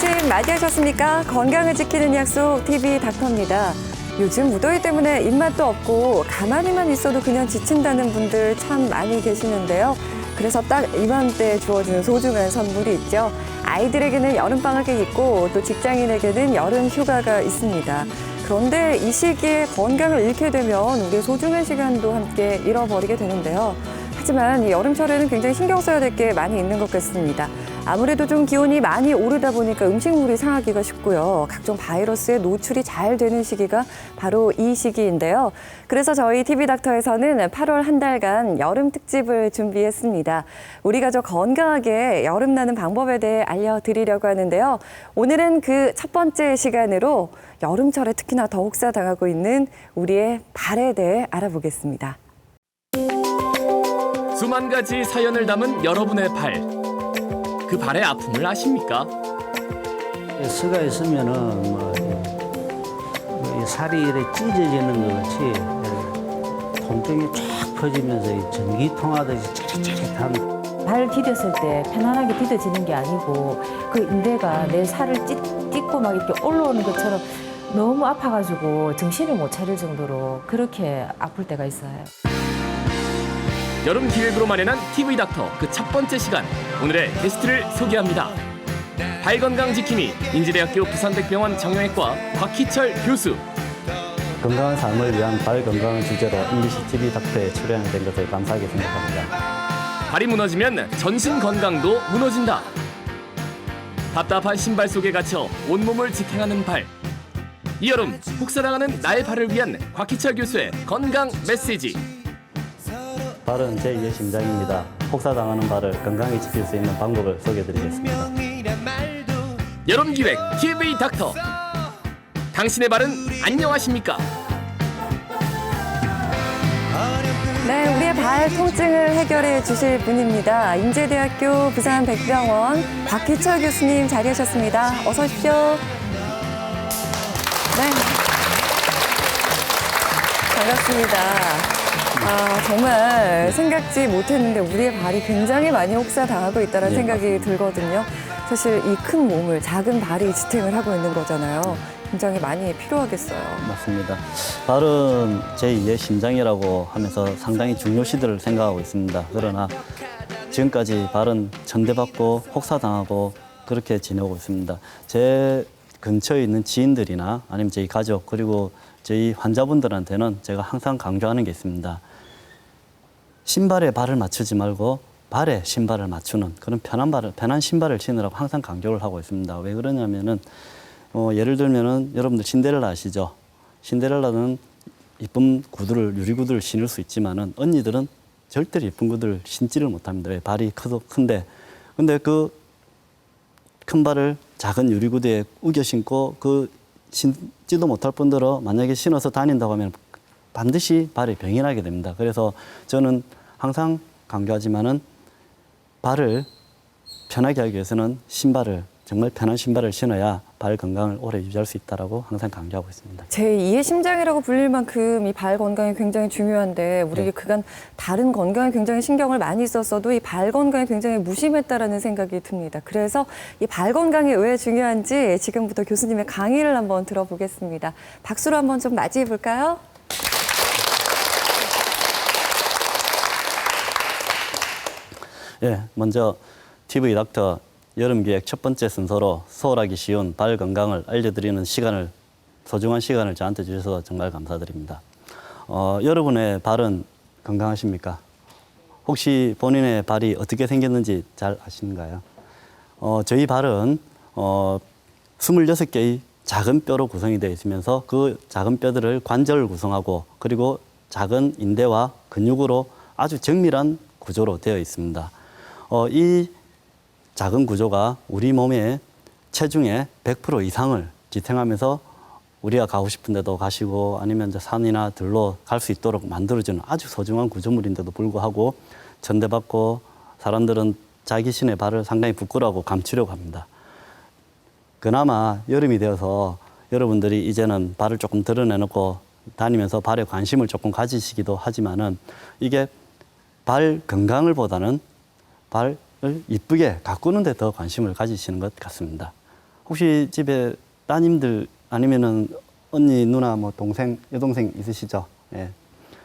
아침 맞이하셨습니까? 건강을 지키는 약속 TV 닥터입니다. 요즘 무더위 때문에 입맛도 없고 가만히만 있어도 그냥 지친다는 분들 참 많이 계시는데요. 그래서 딱 이맘때 주어지는 소중한 선물이 있죠. 아이들에게는 여름방학이 있고 또 직장인에게는 여름 휴가가 있습니다. 그런데 이 시기에 건강을 잃게 되면 우리의 소중한 시간도 함께 잃어버리게 되는데요. 하지만 이 여름철에는 굉장히 신경 써야 될 게 많이 있는 것 같습니다. 아무래도 좀 기온이 많이 오르다 보니까 음식물이 상하기가 쉽고요. 각종 바이러스에 노출이 잘 되는 시기가 바로 이 시기인데요. 그래서 저희 TV닥터에서는 8월 한 달간 여름 특집을 준비했습니다. 우리 가족 건강하게 여름 나는 방법에 대해 알려드리려고 하는데요. 오늘은 그 첫 번째 시간으로 여름철에 특히나 더 혹사당하고 있는 우리의 발에 대해 알아보겠습니다. 수만 가지 사연을 담은 여러분의 발. 그 발의 아픔을 아십니까? 스가 있으면은 이 살이 이렇게 찢어지는 것 같이 통증이 쫙 퍼지면서 이 전기통하듯이 짜릿짜릿한. 발 디뎠을 때 편안하게 디뎌지는 게 아니고 그 인대가 내 살을 찢고 막 이렇게 올라오는 것처럼 너무 아파가지고 정신을 못 차릴 정도로 그렇게 아플 때가 있어요. 여름 기획으로 마련한 TV 닥터 그 첫 번째 시간. 오늘의 게스트를 소개합니다. 발건강 지킴이 인지대학교 부산백병원 정형외과 곽희철 교수. 건강한 삶을 위한 발 건강을 주제로 MBC TV 닥터에 출연이 된 것을 감사하게 생각합니다. 발이 무너지면 전신 건강도 무너진다. 답답한 신발 속에 갇혀 온몸을 지탱하는 발. 이 여름 혹사당하는 나의 발을 위한 곽희철 교수의 건강 메시지. 발은 제2의 심장입니다. 혹사당하는 발을 건강히 지킬 수 있는 방법을 소개해드리겠습니다. 여름 기획 TV 닥터. 당신의 발은 안녕하십니까? 네, 우리의 발 통증을 해결해 주실 분입니다. 인제대학교 부산백병원 곽희철 교수님 자리하셨습니다. 어서 오십시오. 네, 반갑습니다. 정말 생각지 못했는데 우리의 발이 굉장히 많이 혹사당하고 있다는 네, 생각이 맞습니다. 들거든요. 사실 이 큰 몸을 작은 발이 지탱을 하고 있는 거잖아요. 굉장히 많이 필요하겠어요. 맞습니다. 발은 제2의 심장이라고 하면서 상당히 중요시들을 생각하고 있습니다. 그러나 지금까지 발은 천대받고 혹사당하고 그렇게 지내고 있습니다. 제 근처에 있는 지인들이나 아니면 저희 가족 그리고 저희 환자분들한테는 제가 항상 강조하는 게 있습니다. 신발에 발을 맞추지 말고 발에 신발을 맞추는 그런 편한 신발을 신으라고 항상 강조를 하고 있습니다. 왜 그러냐면은 예를 들면은 여러분들 신데렐라 아시죠? 신데렐라는 이쁜 구두를 유리구두를 신을 수 있지만은 언니들은 절대로 예쁜 구두를 신지를 못합니다. 왜? 발이 큰데 근데 그 큰 발을 작은 유리구두에 우겨 신고 그 신지도 못할 뿐더러 만약에 신어서 다닌다고 하면 반드시 발이 병이 나게 됩니다. 그래서 저는 항상 강조하지만은 발을 편하게 하기 위해서는 정말 편한 신발을 신어야 발 건강을 오래 유지할 수 있다고 항상 강조하고 있습니다. 제2의 심장이라고 불릴 만큼 이 발 건강이 굉장히 중요한데 우리 그간 다른 건강에 굉장히 신경을 많이 썼어도 이 발 건강에 굉장히 무심했다라는 생각이 듭니다. 그래서 이 발 건강이 왜 중요한지 지금부터 교수님의 강의를 한번 들어보겠습니다. 박수로 한번 좀 맞이해 볼까요? 예, 먼저 TV 닥터 여름기획 첫 번째 순서로 소홀하기 쉬운 발 건강을 알려드리는 소중한 시간을 저한테 주셔서 정말 감사드립니다. 여러분의 발은 건강하십니까? 혹시 본인의 발이 어떻게 생겼는지 잘 아시는가요? 저희 발은 26개의 작은 뼈로 구성이 되어 있으면서 그 작은 뼈들을 관절을 구성하고 그리고 작은 인대와 근육으로 아주 정밀한 구조로 되어 있습니다. 이 작은 구조가 우리 몸의 체중의 100% 이상을 지탱하면서 우리가 가고 싶은 데도 가시고 아니면 이제 산이나 들로 갈 수 있도록 만들어주는 아주 소중한 구조물인데도 불구하고 천대받고 사람들은 자기 신의 발을 상당히 부끄러워하고 감추려고 합니다. 그나마 여름이 되어서 여러분들이 이제는 발을 조금 드러내놓고 다니면서 발에 관심을 조금 가지시기도 하지만은 이게 발 건강을 보다는 발을 이쁘게 가꾸는 데 더 관심을 가지시는 것 같습니다. 혹시 집에 따님들 아니면은 언니, 누나, 뭐 동생, 여동생 있으시죠? 예.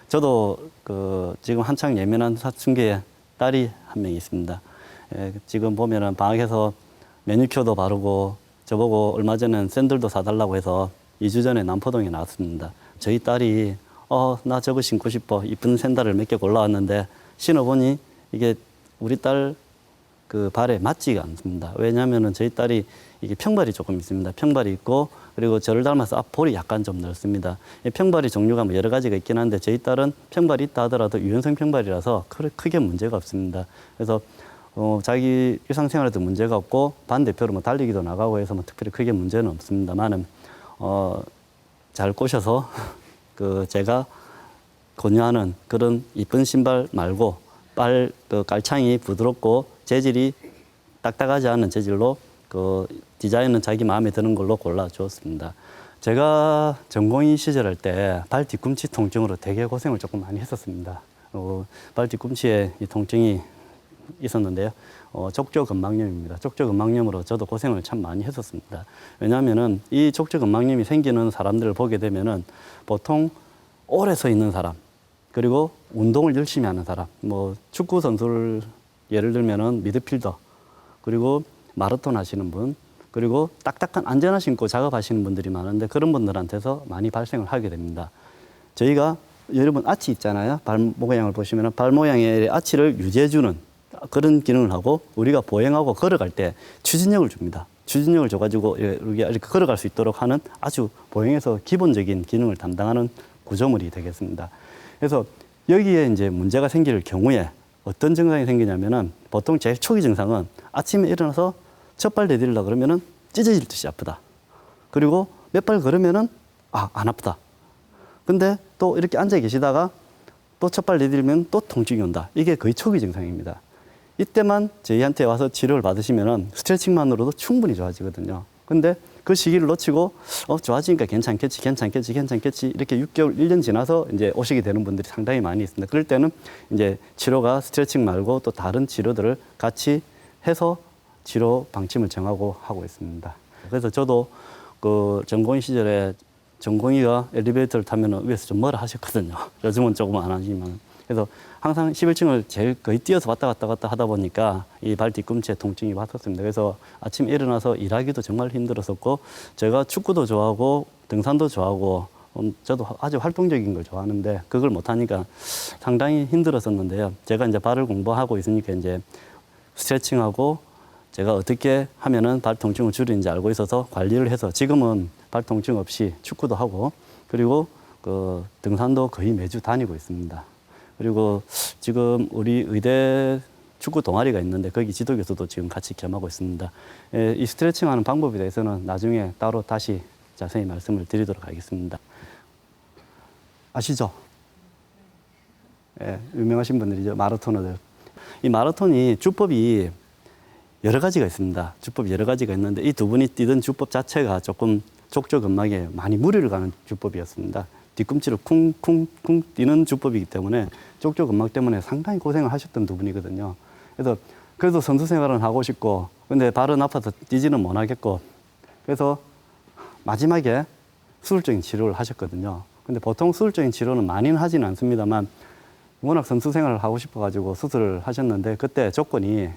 저도 지금 한창 예민한 사춘기에 딸이 한 명 있습니다. 예, 지금 보면은 방학에서 매니큐어도 바르고 저보고 얼마 전엔 샌들도 사달라고 해서 2주 전에 남포동에 나왔습니다. 저희 딸이 나 저거 신고 싶어. 이쁜 샌들을 몇 개 골라왔는데 신어보니 이게 우리 딸 그 발에 맞지가 않습니다. 왜냐하면은 저희 딸이 이게 평발이 조금 있습니다. 평발이 있고 그리고 저를 닮아서 앞볼이 약간 좀 넓습니다. 이 평발이 종류가 뭐 여러 가지가 있긴 한데 저희 딸은 평발이 있다 하더라도 유연성 평발이라서 크게 문제가 없습니다. 그래서 자기 일상생활에도 문제가 없고 반대표로 뭐 달리기도 나가고 해서 뭐 특별히 크게 문제는 없습니다만은 잘 꼬셔서 제가 권유하는 그런 이쁜 신발 말고 깔창이 부드럽고 재질이 딱딱하지 않은 재질로 디자인은 자기 마음에 드는 걸로 골라주었습니다. 제가 전공의 시절할 때 발 뒤꿈치 통증으로 되게 고생을 조금 많이 했었습니다. 발 뒤꿈치에 이 통증이 있었는데요. 족저근막염입니다. 족저근막염으로 저도 고생을 참 많이 했었습니다. 왜냐하면은 이 족저근막염이 생기는 사람들을 보게 되면은 보통 오래 서 있는 사람, 그리고 운동을 열심히 하는 사람, 뭐 축구 선수를 예를 들면은 미드필더, 그리고 마라톤 하시는 분, 그리고 딱딱한 안전화 신고 작업하시는 분들이 많은데 그런 분들한테서 많이 발생을 하게 됩니다. 저희가 여러분 아치 있잖아요. 발 모양을 보시면 발 모양의 아치를 유지해주는 그런 기능을 하고 우리가 보행하고 걸어갈 때 추진력을 줍니다. 추진력을 줘가지고 이렇게 걸어갈 수 있도록 하는 아주 보행에서 기본적인 기능을 담당하는 구조물이 되겠습니다. 그래서 여기에 이제 문제가 생길 경우에 어떤 증상이 생기냐면은 보통 제일 초기 증상은 아침에 일어나서 첫 발 내디려고 그러면은 찢어질 듯이 아프다. 그리고 몇 발 걸으면은 안 아프다. 근데 또 이렇게 앉아 계시다가 또 첫 발 내디르면 또 통증이 온다. 이게 거의 초기 증상입니다. 이때만 저희한테 와서 치료를 받으시면은 스트레칭만으로도 충분히 좋아지거든요. 근데 그 시기를 놓치고 좋아지니까 괜찮겠지 이렇게 6개월, 1년 지나서 이제 오시게 되는 분들이 상당히 많이 있습니다. 그럴 때는 이제 치료가 스트레칭 말고 또 다른 치료들을 같이 해서 치료 방침을 정하고 하고 있습니다. 그래서 저도 전공의 시절에 전공의가 엘리베이터를 타면 위에서 좀 뭐라 하셨거든요. 요즘은 조금 안 하지만. 그래서 항상 11층을 거의 뛰어서 왔다 갔다 하다 보니까 이 발 뒤꿈치에 통증이 왔었습니다. 그래서 아침에 일어나서 일하기도 정말 힘들었었고, 제가 축구도 좋아하고 등산도 좋아하고 저도 아주 활동적인 걸 좋아하는데 그걸 못하니까 상당히 힘들었었는데요. 제가 이제 발을 공부하고 있으니까 이제 스트레칭하고 제가 어떻게 하면은 발 통증을 줄이는지 알고 있어서 관리를 해서 지금은 발 통증 없이 축구도 하고 그리고 등산도 거의 매주 다니고 있습니다. 그리고 지금 우리 의대 축구 동아리가 있는데 거기 지도교수도 지금 같이 겸하고 있습니다. 이 스트레칭 하는 방법에 대해서는 나중에 따로 다시 자세히 말씀을 드리도록 하겠습니다. 아시죠? 유명하신 분들이죠. 마라토너들. 이 마라톤이 주법이 여러 가지가 있습니다. 주법이 여러 가지가 있는데 이 두 분이 뛰던 주법 자체가 조금 족저근막에 많이 무리를 가는 주법이었습니다. 뒤꿈치를 쿵쿵쿵 뛰는 주법이기 때문에 족저근막 때문에 상당히 고생을 하셨던 두 분이거든요. 그래서 그래도 선수 생활은 하고 싶고 근데 발은 아파서 뛰지는 못하겠고 그래서 마지막에 수술적인 치료를 하셨거든요. 근데 보통 수술적인 치료는 많이는 하지는 않습니다만 워낙 선수 생활을 하고 싶어가지고 수술을 하셨는데 그때 조건이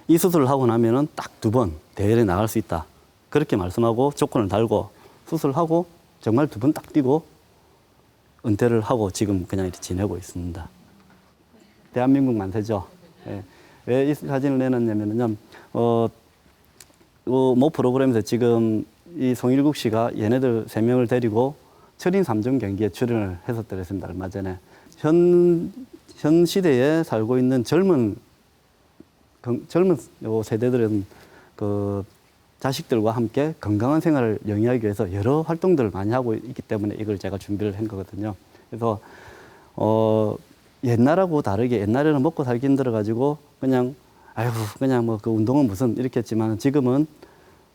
이 수술을 하고 나면은 딱 2번 대회에 나갈 수 있다. 그렇게 말씀하고 조건을 달고 수술하고 정말 2번 딱 뛰고 은퇴를 하고 지금 그냥 이렇게 지내고 있습니다. 대한민국 만세죠. 예. 왜 이 사진을 내놨냐면요. 모 프로그램에서 지금 이 송일국 씨가 얘네들 3명을 데리고 철인 3종 경기에 출연을 했었더랬습니다. 얼마 전에. 현 시대에 살고 있는 젊은 세대들은 자식들과 함께 건강한 생활을 영위하기 위해서 여러 활동들을 많이 하고 있기 때문에 이걸 제가 준비를 한 거거든요. 그래서 옛날하고 다르게 옛날에는 먹고 살기 힘들어가지고 그냥 뭐 그 운동은 무슨 이렇게 했지만 지금은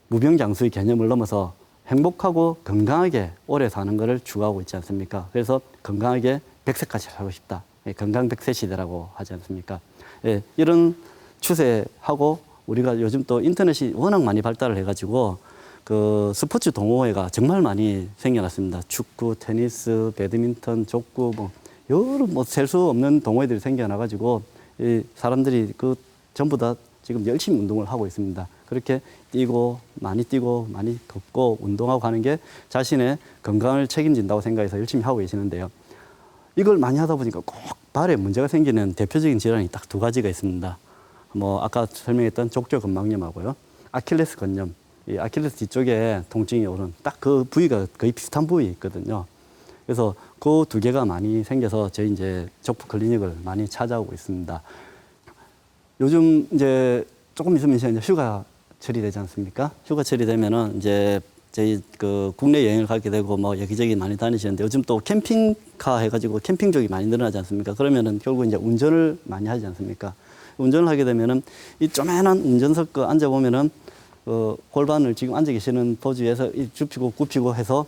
무병장수의 개념을 넘어서 행복하고 건강하게 오래 사는 것을 추구하고 있지 않습니까? 그래서 건강하게 100세까지 살고 싶다. 건강 100세 시대라고 하지 않습니까? 이런 추세하고 우리가 요즘 또 인터넷이 워낙 많이 발달을 해가지고 그 스포츠 동호회가 정말 많이 생겨났습니다. 축구, 테니스, 배드민턴, 족구 뭐 여러 뭐 셀 수 없는 동호회들이 생겨나가지고 이 사람들이 그 전부 다 지금 열심히 운동을 하고 있습니다. 그렇게 뛰고 많이 걷고 운동하고 하는 게 자신의 건강을 책임진다고 생각해서 열심히 하고 계시는데요. 이걸 많이 하다 보니까 꼭 발에 문제가 생기는 대표적인 질환이 딱 두 가지가 있습니다. 뭐 아까 설명했던 족저근막염하고요, 아킬레스 건염. 이 아킬레스 뒤쪽에 통증이 오는 딱 그 부위가 거의 비슷한 부위 있거든요. 그래서 그 두 개가 많이 생겨서 저희 이제 족부 클리닉을 많이 찾아오고 있습니다. 요즘 이제 조금 있으면 이제 휴가철이 되지 않습니까? 휴가철이 되면은 이제 저희 그 국내 여행을 가게 되고 뭐 여기저기 많이 다니시는데 요즘 또 캠핑카 해가지고 캠핑족이 많이 늘어나지 않습니까? 그러면은 결국 이제 운전을 많이 하지 않습니까? 운전을 하게 되면은 이 쪼매난 운전석 그 앉아보면은 골반을 지금 앉아 계시는 포즈에서 이 굽히고 굽히고 해서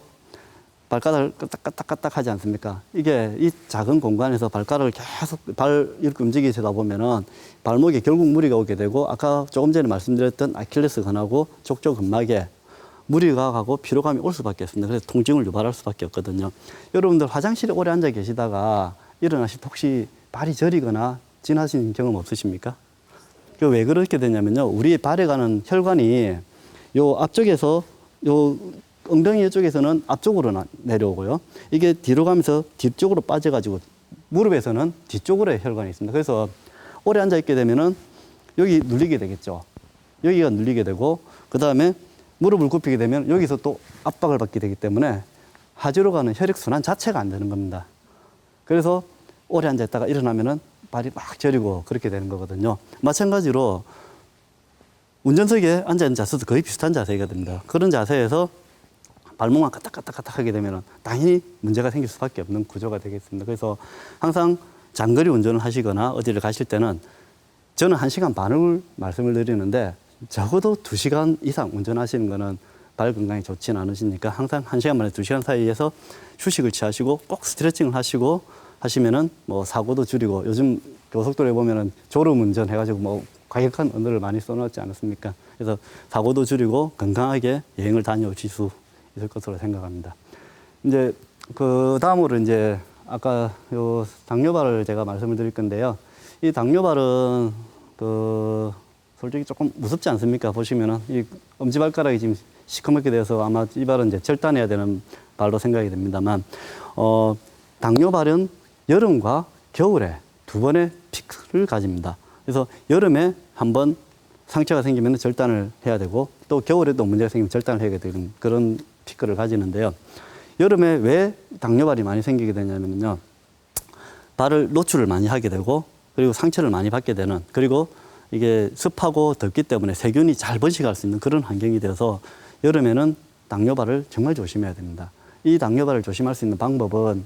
발가락을 까딱까딱 하지 않습니까? 이게 이 작은 공간에서 발가락을 계속 이렇게 움직이시다 보면은 발목에 결국 무리가 오게 되고 아까 조금 전에 말씀드렸던 아킬레스 건하고 족저근막에 무리가 가고 피로감이 올 수밖에 없습니다. 그래서 통증을 유발할 수밖에 없거든요. 여러분들 화장실에 오래 앉아 계시다가 일어나실 때 혹시 발이 저리거나 지나신 경험 없으십니까? 그 왜 그렇게 되냐면요. 우리 발에 가는 혈관이 요 앞쪽에서 요 엉덩이 쪽에서는 앞쪽으로 내려오고요. 이게 뒤로 가면서 뒤쪽으로 빠져가지고 무릎에서는 뒤쪽으로 혈관이 있습니다. 그래서 오래 앉아 있게 되면은 여기 눌리게 되겠죠. 여기가 눌리게 되고 그 다음에 무릎을 굽히게 되면 여기서 또 압박을 받게 되기 때문에 하지로 가는 혈액순환 자체가 안 되는 겁니다. 그래서 오래 앉아 있다가 일어나면은 발이 막 저리고 그렇게 되는 거거든요. 마찬가지로 운전석에 앉아 있는 자세도 거의 비슷한 자세가 됩니다. 그런 자세에서 발목만 까딱까딱 하게 되면 당연히 문제가 생길 수밖에 없는 구조가 되겠습니다. 그래서 항상 장거리 운전을 하시거나 어디를 가실 때는 저는 1시간 반을 말씀을 드리는데 적어도 2시간 이상 운전하시는 거는 발 건강에 좋지는 않으시니까 항상 1시간 만에 2시간 사이에서 휴식을 취하시고 꼭 스트레칭을 하시고 하시면은 뭐 사고도 줄이고 요즘 고속도로에 보면은 졸음 운전 해가지고 뭐 과격한 언어를 많이 써놓지 않았습니까? 그래서 사고도 줄이고 건강하게 여행을 다녀오실 수 있을 것으로 생각합니다. 이제 그 다음으로 이제 아까 요 당뇨발을 제가 말씀을 드릴 건데요. 이 당뇨발은 그 솔직히 조금 무섭지 않습니까? 보시면은 이 엄지발가락이 지금 시커멓게 돼서 아마 이 발은 이제 절단해야 되는 발로 생각이 됩니다만, 당뇨발은 여름과 겨울에 두 번의 피크를 가집니다. 그래서 여름에 한 번 상처가 생기면 절단을 해야 되고 또 겨울에도 문제가 생기면 절단을 해야 되는 그런 피크를 가지는데요. 여름에 왜 당뇨발이 많이 생기게 되냐면요. 발을 노출을 많이 하게 되고 그리고 상처를 많이 받게 되는, 그리고 이게 습하고 덥기 때문에 세균이 잘 번식할 수 있는 그런 환경이 되어서 여름에는 당뇨발을 정말 조심해야 됩니다. 이 당뇨발을 조심할 수 있는 방법은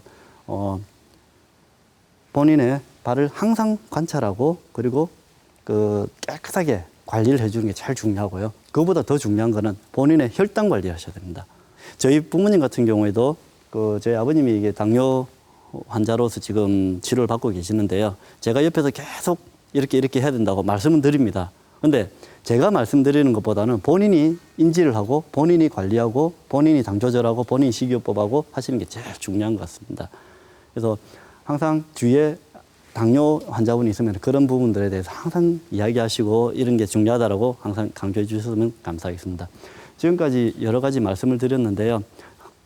본인의 발을 항상 관찰하고 그리고 그 깨끗하게 관리를 해주는 게 제일 중요하고요. 그거보다 더 중요한 거는 본인의 혈당 관리를 하셔야 됩니다. 저희 부모님 같은 경우에도 저희 아버님이 이게 당뇨 환자로서 지금 치료를 받고 계시는데요. 제가 옆에서 계속 이렇게 해야 된다고 말씀은 드립니다. 근데 제가 말씀드리는 것보다는 본인이 인지를 하고 본인이 관리하고 본인이 당 조절하고 본인이 식이요법하고 하시는 게 제일 중요한 것 같습니다. 그래서 항상 주위에 당뇨 환자분이 있으면 그런 부분들에 대해서 항상 이야기하시고 이런 게 중요하다고 항상 강조해 주셨으면 감사하겠습니다. 지금까지 여러 가지 말씀을 드렸는데요.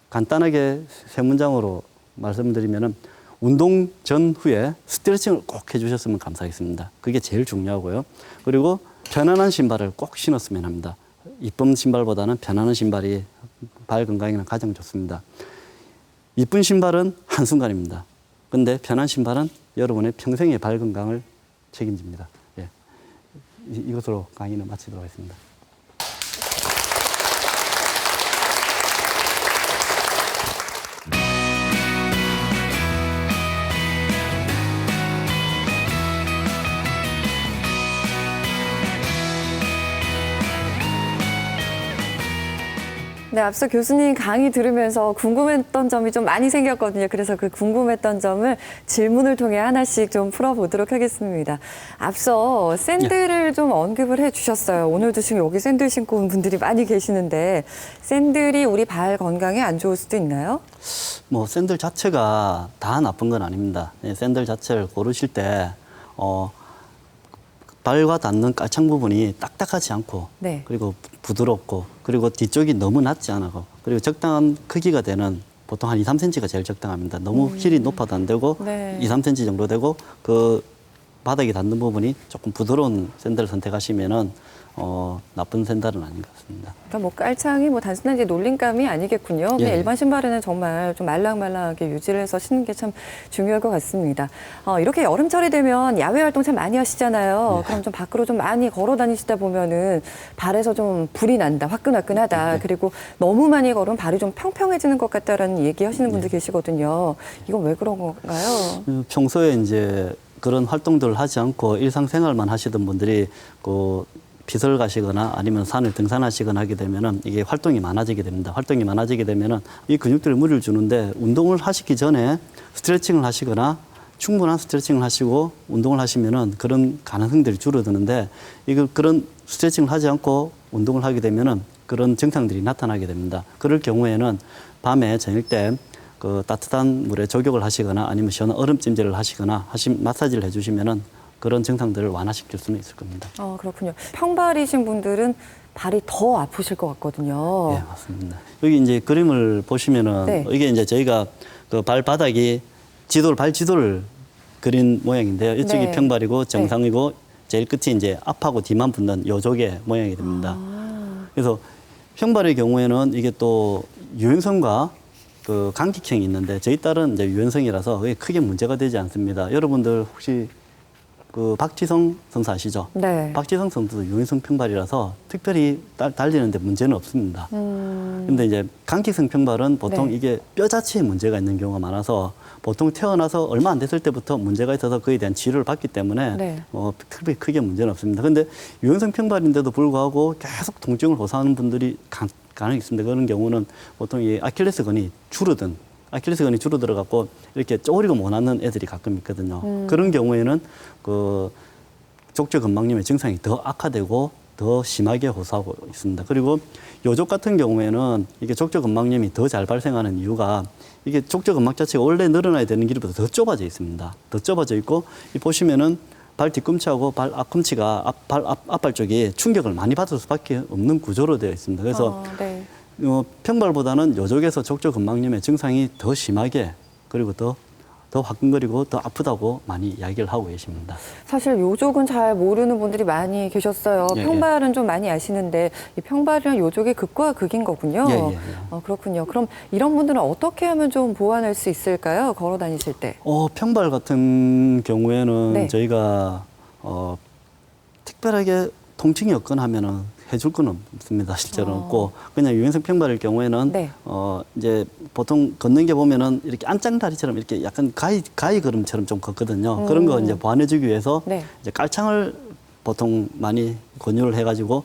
간단하게 세 문장으로 말씀드리면은 운동 전후에 스트레칭을 꼭 해주셨으면 감사하겠습니다. 그게 제일 중요하고요. 그리고 편안한 신발을 꼭 신었으면 합니다. 이쁜 신발보다는 편안한 신발이 발 건강에는 가장 좋습니다. 이쁜 신발은 한순간입니다. 근데 편한 신발은 여러분의 평생의 발 건강을 책임집니다. 예. 이것으로 강의는 마치도록 하겠습니다. 네, 앞서 교수님 강의 들으면서 궁금했던 점이 좀 많이 생겼거든요. 그래서 그 궁금했던 점을 질문을 통해 하나씩 좀 풀어보도록 하겠습니다. 앞서 샌들을 좀 언급을 해주셨어요. 오늘도 지금 여기 샌들 신고 온 분들이 많이 계시는데 샌들이 우리 발 건강에 안 좋을 수도 있나요? 뭐 샌들 자체가 다 나쁜 건 아닙니다. 샌들 자체를 고르실 때 발과 닿는 깔창 부분이 딱딱하지 않고 네. 그리고 부드럽고 그리고 뒤쪽이 너무 낮지 않고 그리고 적당한 크기가 되는 보통 한 2, 3cm가 제일 적당합니다. 너무 힐이 높아도 안 되고 네. 2, 3cm 정도 되고 그 바닥에 닿는 부분이 조금 부드러운 샌들을 선택하시면은 나쁜 샌들은 아닌 것 같습니다. 그러니까 뭐 깔창이 뭐 단순한 이제 놀림감이 아니겠군요. 그냥 예. 일반 신발에는 정말 좀 말랑말랑하게 유지를 해서 신는 게 참 중요할 것 같습니다. 이렇게 여름철이 되면 야외 활동 참 많이 하시잖아요. 그럼 좀 밖으로 좀 많이 걸어 다니시다 보면은 발에서 좀 불이 난다, 화끈화끈하다. 그리고 너무 많이 걸으면 발이 좀 평평해지는 것 같다라는 얘기 하시는 분들 계시거든요. 이건 왜 그런 건가요? 평소에 이제 그런 활동들을 하지 않고 일상생활만 하시던 분들이 그 피서를 가시거나 아니면 산을 등산하시거나 하게 되면은 이게 활동이 많아지게 됩니다. 활동이 많아지게 되면은 이 근육들에 무리를 주는데 운동을 하시기 전에 스트레칭을 하시거나 충분한 스트레칭을 하시고 운동을 하시면은 그런 가능성들이 줄어드는데 그런 스트레칭을 하지 않고 운동을 하게 되면은 그런 증상들이 나타나게 됩니다. 그럴 경우에는 밤에 저녁 때 그 따뜻한 물에 족욕을 하시거나 아니면 시원한 얼음찜질을 하시거나 마사지를 해주시면은 그런 증상들을 완화시킬 수는 있을 겁니다. 그렇군요. 평발이신 분들은 발이 더 아프실 것 같거든요. 네, 맞습니다. 여기 이제 그림을 보시면은 네. 이게 이제 저희가 그 발바닥이 발 지도를 그린 모양인데요. 이쪽이 네. 평발이고 정상이고 제일 끝이 이제 앞하고 뒤만 붙는 요쪽의 모양이 됩니다. 그래서 평발의 경우에는 이게 또 유연성과 그 간격형이 있는데 저희 딸은 이제 유연성이라서 그게 크게 문제가 되지 않습니다. 여러분들 혹시 그 박지성 선수 아시죠? 네. 박지성 선수도 유연성 평발이라서 특별히 달리는데 문제는 없습니다. 근데 이제 강기성 평발은 보통 네. 이게 뼈 자체에 문제가 있는 경우가 많아서 보통 태어나서 얼마 안 됐을 때부터 문제가 있어서 그에 대한 치료를 받기 때문에 네. 특별히 크게 문제는 없습니다. 근데 유연성 평발인데도 불구하고 계속 통증을 호소하는 분들이 가능이 있습니다. 그런 경우는 보통 이 아킬레스건이 줄어들어갖고 이렇게 쪼그리고 못 앉는 애들이 가끔 있거든요. 그런 경우에는 그 족저근막염의 증상이 더 악화되고 더 심하게 호소하고 있습니다. 그리고 요족 같은 경우에는 이게 족저근막염이 더 잘 발생하는 이유가 이게 족저근막 자체가 원래 늘어나야 되는 길보다 더 좁아져 있습니다. 더 좁아져 있고 이 보시면은 발 뒤꿈치하고 발 앞꿈치가 앞발 쪽이 충격을 많이 받을 수밖에 없는 구조로 되어 있습니다. 그래서 네. 평발보다는 요쪽에서 족저근막염의 증상이 더 심하게 그리고 더 화끈거리고 더 아프다고 많이 이야기를 하고 계십니다. 사실 요족은 잘 모르는 분들이 많이 계셨어요. 예, 평발은 좀 많이 아시는데 이 평발이랑 요족의 극과 극인 거군요. 예. 그렇군요. 그럼 이런 분들은 어떻게 하면 좀 보완할 수 있을까요? 걸어 다니실 때. 평발 같은 경우에는 네. 저희가 특별하게 통증이 없거나 하면은 해줄 건 없습니다. 실제로는 없고 그냥 유연성 평발일 경우에는 네. 이제 보통 걷는 게 보면은 이렇게 안짱다리처럼 이렇게 약간 가위 걸음처럼 좀 걷거든요. 그런 거 이제 보완해주기 위해서 네. 이제 깔창을 보통 많이 권유를 해가지고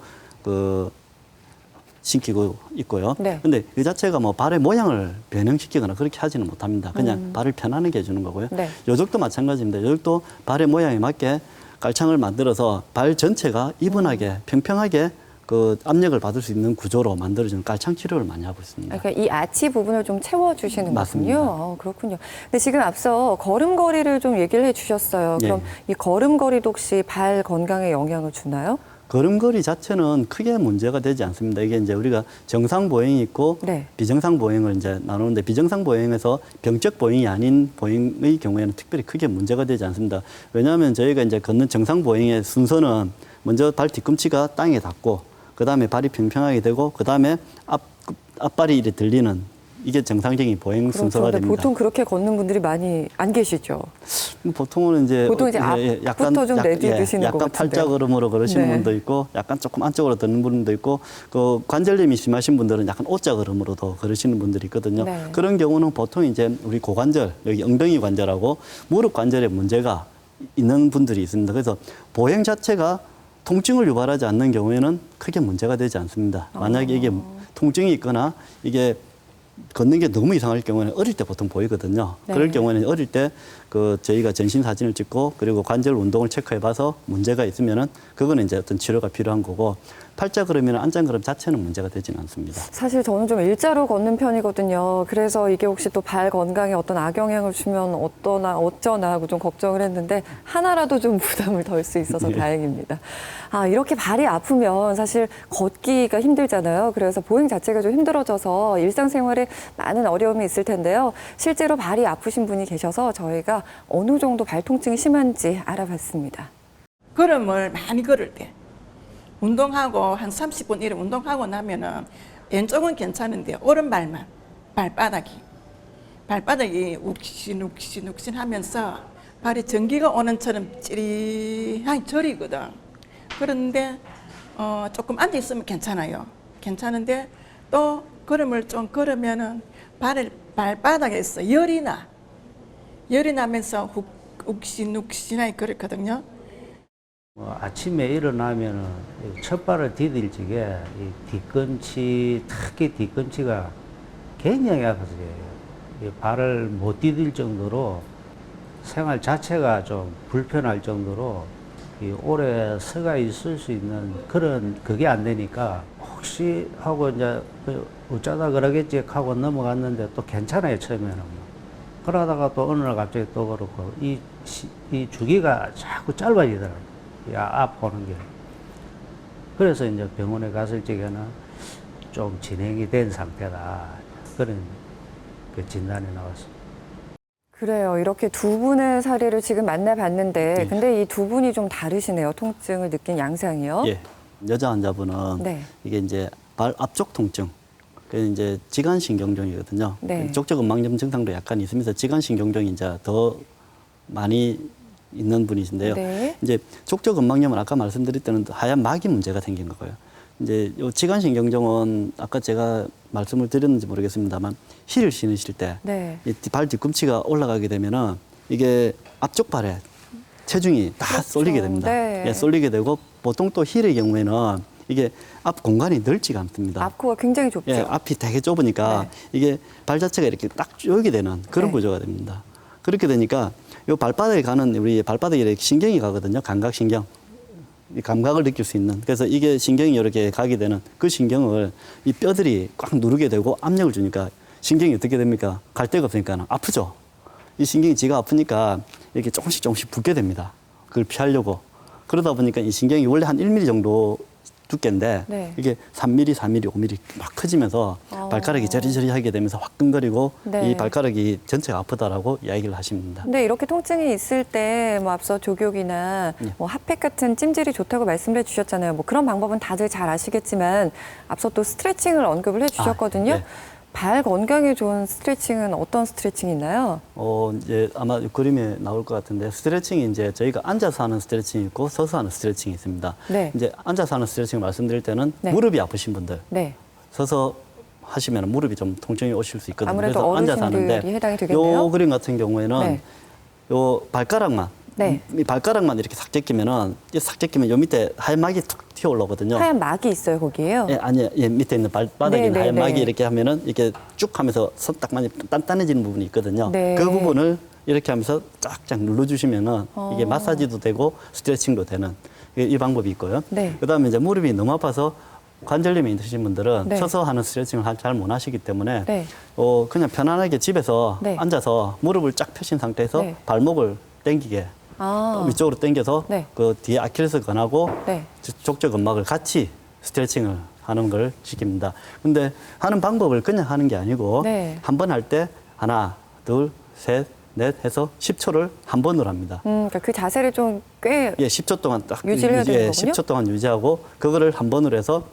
신기고 있고요. 네. 근데 이 자체가 뭐 발의 모양을 변형시키거나 그렇게 하지는 못합니다. 그냥 발을 편안하게 해주는 거고요. 네. 요족도 마찬가지입니다. 요족도 발의 모양에 맞게 깔창을 만들어서 발 전체가 이분하게 평평하게 그 압력을 받을 수 있는 구조로 만들어주는 깔창 치료를 많이 하고 있습니다. 그러니까 이 아치 부분을 좀 채워주시는 맞습니다. 거군요. 그렇군요. 근데 지금 앞서 걸음걸이를 좀 얘기를 해주셨어요. 그럼 이 걸음걸이도 혹시 발 건강에 영향을 주나요? 걸음걸이 자체는 크게 문제가 되지 않습니다. 이게 이제 우리가 정상 보행이 있고 네. 비정상 보행을 이제 나누는데 비정상 보행에서 병적 보행이 아닌 보행의 경우에는 특별히 크게 문제가 되지 않습니다. 왜냐하면 저희가 이제 걷는 정상 보행의 순서는 먼저 발 뒤꿈치가 땅에 닿고 그 다음에 발이 평평하게 되고 그 다음에 앞발이 이렇게 들리는 이게 정상적인 보행 순서가 그런데 됩니다. 보통 그렇게 걷는 분들이 많이 안 계시죠. 보통은 이제 보통 이제 앞부터 좀 내딛으시는 것 약간 같은데요. 팔자걸음으로 걸으시는 네. 분도 있고 약간 조금 안쪽으로 듣는 분도 있고 그 관절염이 심하신 분들은 약간 O자걸음으로도 걸으시는 분들이 있거든요. 네. 그런 경우는 보통 이제 우리 고관절 여기 엉덩이 관절하고 무릎 관절에 문제가 있는 분들이 있습니다. 그래서 보행 자체가 통증을 유발하지 않는 경우에는 크게 문제가 되지 않습니다. 만약에 이게 통증이 있거나 이게 걷는 게 너무 이상할 경우에는 어릴 때 보통 보이거든요. 네. 그럴 경우에는 어릴 때 저희가 전신 사진을 찍고 그리고 관절 운동을 체크해 봐서 문제가 있으면은 그거는 이제 어떤 치료가 필요한 거고 팔자 걸음이나 안장 걸음 자체는 문제가 되지는 않습니다. 사실 저는 좀 일자로 걷는 편이거든요. 그래서 이게 혹시 또 발 건강에 어떤 악영향을 주면 어쩌나 하고 좀 걱정을 했는데 하나라도 좀 부담을 덜 수 있어서 네. 다행입니다. 아, 이렇게 발이 아프면 사실 걷기가 힘들잖아요. 그래서 보행 자체가 좀 힘들어져서 일상생활에 많은 어려움이 있을 텐데요. 실제로 발이 아프신 분이 계셔서 저희가 어느 정도 발 통증이 심한지 알아봤습니다. 걸음을 많이 걸을 때 운동하고 한 30분 이렇게 운동하고 나면은 왼쪽은 괜찮은데 오른발만 발바닥이 욱신욱신 하면서 발이 전기가 오는처럼 찌릿하게 저리거든. 그런데 조금 앉아 있으면 괜찮아요. 괜찮은데 또 걸음을 좀 걸으면은 발바닥에서 열이 나면서 욱신욱신하게 그렇거든요. 아침에 일어나면은 첫 발을 디딜 적에 이 뒤꿈치, 특히 뒤꿈치가 굉장히 아파서요. 이 발을 못 디딜 정도로 생활 자체가 좀 불편할 정도로 이 오래 서가 있을 수 있는 그게 안 되니까 혹시 하고 이제 어쩌다 그러겠지 하고 넘어갔는데 또 괜찮아요, 처음에는. 그러다가 또 어느 날 갑자기 또 그렇고 이 주기가 자꾸 짧아지더라고요. 아파오는 게. 그래서 이제 병원에 갔을 적에는 좀 진행이 된 상태다. 그런 그 진단이 나왔습니다. 그래요. 이렇게 두 분의 사례를 지금 만나봤는데 네. 근데 이 두 분이 좀 다르시네요. 통증을 느낀 양상이요. 예. 여자 환자분은 네. 이게 이제 발 앞쪽 통증, 그게 이제 지간신경종이거든요. 네. 족저근막염 증상도 약간 있으면서 지간신경종이 이제 더 많이 있는 분이신데요. 네. 이제 족저근막염은 아까 말씀드릴 때는 하얀 막이 문제가 생긴 거고요. 이제 요 지간신경종은 아까 제가 말씀을 드렸는지 모르겠습니다만 힐을 신으실 때 네. 이 발 뒤꿈치가 올라가게 되면은 이게 앞쪽 발에 체중이 다 그렇죠. 쏠리게 됩니다. 네. 예, 쏠리게 되고 보통 또 힐의 경우에는 이게 앞 공간이 넓지가 않습니다. 앞코가 굉장히 좁죠. 예, 앞이 되게 좁으니까 네. 이게 발 자체가 이렇게 딱 조이게 되는 그런 네. 구조가 됩니다. 그렇게 되니까 요 발바닥에 가는 우리 발바닥에 이렇게 신경이 가거든요. 감각신경. 이 감각을 느낄 수 있는. 그래서 이게 신경이 이렇게 가게 되는 그 신경을 이 뼈들이 꽉 누르게 되고 압력을 주니까 신경이 어떻게 됩니까? 갈 데가 없으니까 아프죠. 이 신경이 지가 아프니까 이렇게 조금씩 붓게 됩니다. 그걸 피하려고. 그러다 보니까 이 신경이 원래 한 1mm 정도 두께인데 네. 이게 3mm, 4mm, 5mm 막 커지면서 발가락이 저리저리 하게 되면서 화끈거리고 네. 이 발가락이 전체가 아프다라고 이야기를 하십니다. 근데 이렇게 통증이 있을 때 뭐 앞서 조격이나 네. 뭐 핫팩 같은 찜질이 좋다고 말씀을 해주셨잖아요. 뭐 그런 방법은 다들 잘 아시겠지만 앞서 또 스트레칭을 언급을 해주셨거든요. 네. 발 건강에 좋은 스트레칭은 어떤 스트레칭이 있나요? 이제 아마 그림에 나올 것 같은데 스트레칭이 이제 저희가 앉아서 하는 스트레칭이 있고 서서 하는 스트레칭이 있습니다. 네. 이제 앉아서 하는 스트레칭을 말씀드릴 때는 네. 무릎이 아프신 분들 네. 서서 하시면 무릎이 좀 통증이 오실 수 있거든요. 아무래도 그래서 앉아서 어르신들이 하는데 해당이 되겠네요. 요 그림 같은 경우에는 네. 요 발가락만 네. 이 발가락만 이렇게 싹 제끼면은 싹 제끼면 요 밑에 하얀 막이 툭 튀어 올라오거든요. 하얀 막이 있어요, 거기에요? 예, 아니, 예, 밑에 있는 발바닥에 있는 네, 하얀 네, 막이 네. 이렇게 하면은 이렇게 쭉 하면서 손 딱 많이 단단해지는 부분이 있거든요. 네. 그 부분을 이렇게 하면서 쫙쫙 눌러주시면은 이게 어. 마사지도 되고 스트레칭도 되는 이 방법이 있고요. 네. 그다음에 이제 무릎이 너무 아파서 관절염이 있으신 분들은 네. 서서 하는 스트레칭을 잘 못 하시기 때문에 네. 그냥 편안하게 집에서 네. 앉아서 무릎을 쫙 펴신 상태에서 네. 발목을 당기게 아. 위쪽으로 당겨서 네. 그 뒤에 아킬레스건하고 네. 족저근막을 같이 스트레칭을 하는 걸 시킵니다. 근데 하는 방법을 그냥 하는 게 아니고 네. 한 번 할 때 하나, 둘, 셋, 넷 해서 10초를 한 번으로 합니다. 그러니까 그 자세를 좀 꽤 예, 10초 동안 딱 유지를 해야 되는 거군요? 10초 동안 유지하고 그거를 한 번으로 해서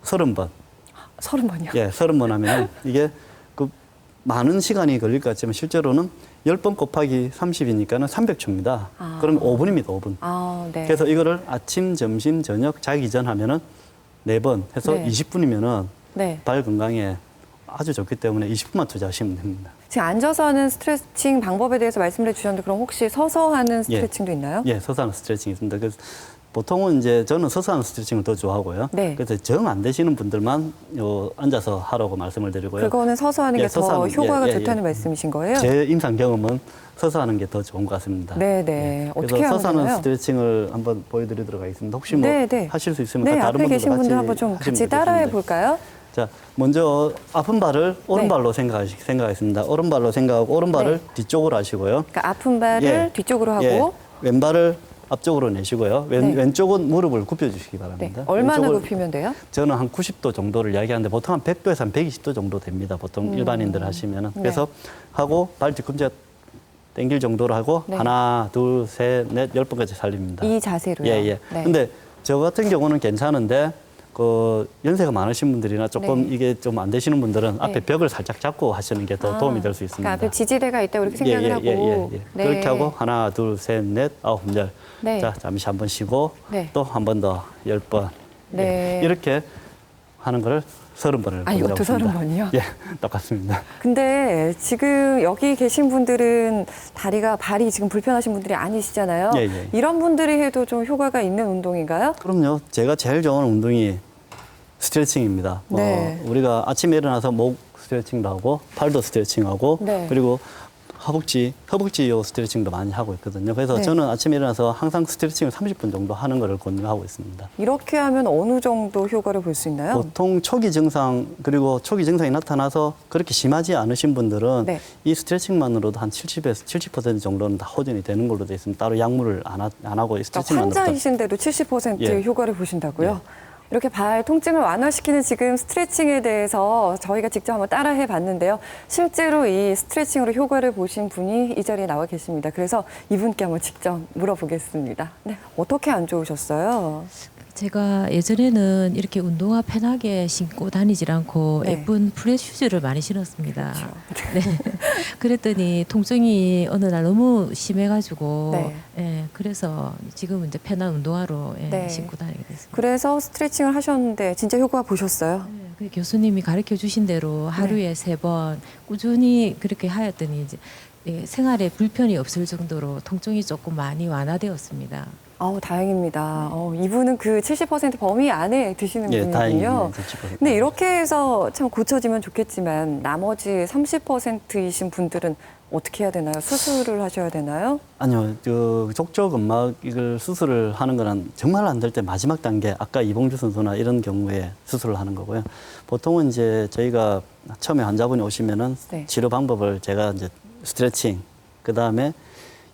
30번. 30번이요. 예, 30번 하면 이게 그 많은 시간이 걸릴 것 같지만 실제로는 10번 곱하기 30이니까는 300초입니다. 아. 그럼 5분입니다, 5분. 아, 네. 그래서 이거를 아침, 점심, 저녁, 자기 전 하면은 4번 해서 네. 20분이면은 네. 발 건강에 아주 좋기 때문에 20분만 투자하시면 됩니다. 지금 앉아서 하는 스트레칭 방법에 대해서 말씀을 해주셨는데 그럼 혹시 서서 하는 스트레칭도 있나요? 예, 서서 하는 스트레칭이 있습니다. 그래서 보통은 이제 저는 서서 하는 스트레칭을 더 좋아하고요. 네. 그래서 정 안 되시는 분들만 앉아서 하라고 말씀을 드리고요. 그거는 서서 하는 예, 게 더 서서 하는- 효과가 예, 예, 좋다는 예. 말씀이신 거예요? 제 임상 경험은 서서 하는 게 더 좋은 것 같습니다. 네네. 어떻게 그래서 하면 서서 하는 되나요? 스트레칭을 한번 보여드리도록 하겠습니다. 혹시 뭐 네, 네. 하실 수 있으면 네, 다른 앞에 분들도 계신 분들 같이 한번 좀 하시면 같이 따라해 되겠습니다. 볼까요? 자, 먼저 아픈 발을 오른발로 생각하겠습니다. 오른발로 생각하고 오른발을 네. 뒤쪽으로 하시고요. 그러니까 아픈 발을 예. 뒤쪽으로 하고 예. 왼발을 앞쪽으로 내시고요. 네. 왼쪽은 무릎을 굽혀주시기 네. 바랍니다. 얼마나 왼쪽을 굽히면 돼요? 저는 한 90도 정도를 이야기하는데 보통 한 100도에서 한 120도 정도 됩니다. 보통 일반인들 하시면은. 네. 그래서 하고 발 뒤꿈치가 당길 정도로 하고 네. 하나, 둘, 셋, 넷, 10번까지 살립니다. 이 자세로요? 예, 예. 네. 근데 저 같은 경우는 괜찮은데 그 연세가 많으신 분들이나 조금 네. 이게 좀 안 되시는 분들은 앞에 네. 벽을 살짝 잡고 하시는 게 더 도움이 될 수 있습니다. 그러니까 앞에 지지대가 있다고 이렇게 생각을 하고. 네. 그렇게 하고 하나, 둘, 셋, 넷, 아홉, 열. 네. 자, 잠시 한번 쉬고 네. 또 한 번 더 10번. 네. 이렇게 하는 거를 30번을 아, 이것도 30번이요? 예, 똑같습니다. 근데 지금 여기 계신 분들은 발이 지금 불편하신 분들이 아니시잖아요. 예, 예. 이런 분들이 해도 좀 효과가 있는 운동인가요? 그럼요. 제가 제일 좋아하는 운동이 스트레칭입니다. 네. 우리가 아침에 일어나서 목 스트레칭도 하고 팔도 스트레칭하고 네. 그리고 허벅지 요 스트레칭도 많이 하고 있거든요. 그래서 네. 저는 아침에 일어나서 항상 스트레칭을 30분 정도 하는 것을 권유하고 있습니다. 이렇게 하면 어느 정도 효과를 볼 수 있나요? 보통 초기 증상 그리고 초기 증상이 나타나서 그렇게 심하지 않으신 분들은 네. 이 스트레칭만으로도 한 70에서 70% 정도는 다 호전이 되는 걸로 되어 있습니다. 따로 약물을 안 하고 이 그러니까 스트레칭만으로도 환자이신데도 70% 예. 효과를 보신다고요? 이렇게 발 통증을 완화시키는 지금 스트레칭에 대해서 저희가 직접 한번 따라해 봤는데요. 실제로 이 스트레칭으로 효과를 보신 분이 이 자리에 나와 계십니다. 그래서 이분께 한번 직접 물어보겠습니다. 네, 어떻게 안 좋으셨어요? 제가 예전에는 이렇게 운동화 편하게 신고 다니질 않고 네. 예쁜 프레 슈즈를 많이 신었습니다. 네. 그랬더니 통증이 어느 날 너무 심해가지고 네. 예, 그래서 지금은 이제 편한 운동화로 예, 네. 신고 다니게 됐습니다. 그래서 스트레칭을 하셨는데 진짜 효과 보셨어요? 네, 그 교수님이 가르쳐 주신 대로 하루에 3번 꾸준히 그렇게 하였더니 이제 예, 생활에 불편이 없을 정도로 통증이 조금 많이 완화되었습니다. 아우, 다행입니다. 이분은 그 70% 범위 안에 드시는 예, 분이군요. 다행이네요. 근데 이렇게 해서 참 고쳐지면 좋겠지만 나머지 30%이신 분들은 어떻게 해야 되나요? 수술을 하셔야 되나요? 아니요, 족저근막을 수술을 하는 거는 정말 안 될 때 마지막 단계, 아까 이봉주 선수나 이런 경우에 수술을 하는 거고요. 보통은 이제 저희가 처음에 환자분이 오시면은 네. 치료 방법을 제가 이제 스트레칭, 그 다음에